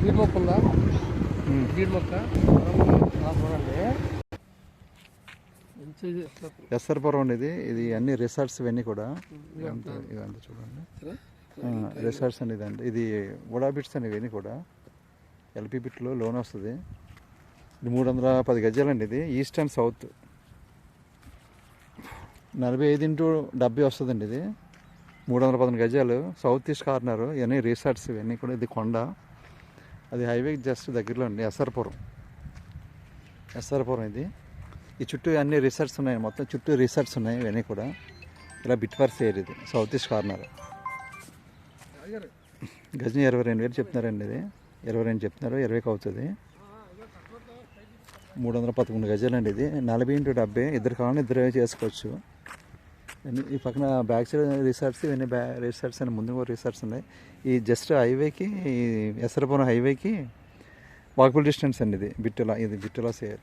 Bead మొక్క ఉందా? Bead మొక్క ఎస్ఆర్పురం ఉండేది. ఇది అన్ని రిసార్ట్స్ ఇవన్నీ కూడా ఇదంతా చూడండి రిసార్ట్స్ అండి. ఇదంటే ఇది ఉడా బిట్స్ అండి. ఇవన్నీ కూడా ఎల్పి బిట్లో లోన్ వస్తుంది. ఇది 310 గజాలండి. ఇది ఈస్ట్ అండ్ సౌత్ 45x70 వస్తుందండి. ఇది 311 గజాలు సౌత్ ఈస్ట్ కార్నర్. ఇవన్నీ రిసార్ట్స్ ఇవన్నీ కూడా. ఇది కొండ, అది హైవేకి జస్ట్ దగ్గరలో అండి. ఎస్ఆర్పురం ఇది. ఈ చుట్టూ అన్ని రిసార్ట్స్ ఉన్నాయి. మొత్తం చుట్టూ రిసార్ట్స్ ఉన్నాయి. ఇవన్నీ కూడా ఇలా బిట్వర్స్ ఏరియా. ఇది సౌత్ ఈస్ట్ కార్నర్. గజం 22,000 చెప్తున్నారండి. ఇది 22 చెప్తున్నారు. 20కి అవుతుంది. 313 గజాలండి. ఇది 40x70. ఇద్దరు కావాలని ఇద్దరు చేసుకోవచ్చు. ఈ పక్కన బ్యాక్ సైడ్ రిసార్ట్స్ ఇవన్నీ రిసార్ట్స్ అని ముందు కూడా రిసార్ట్స్ ఉన్నాయి. ఈ జస్ట్ హైవేకి ఎస్ఆర్పురం హైవేకి వాకబుల్ డిస్టెన్స్ అండి. ఇది బిట్టలా సేర్.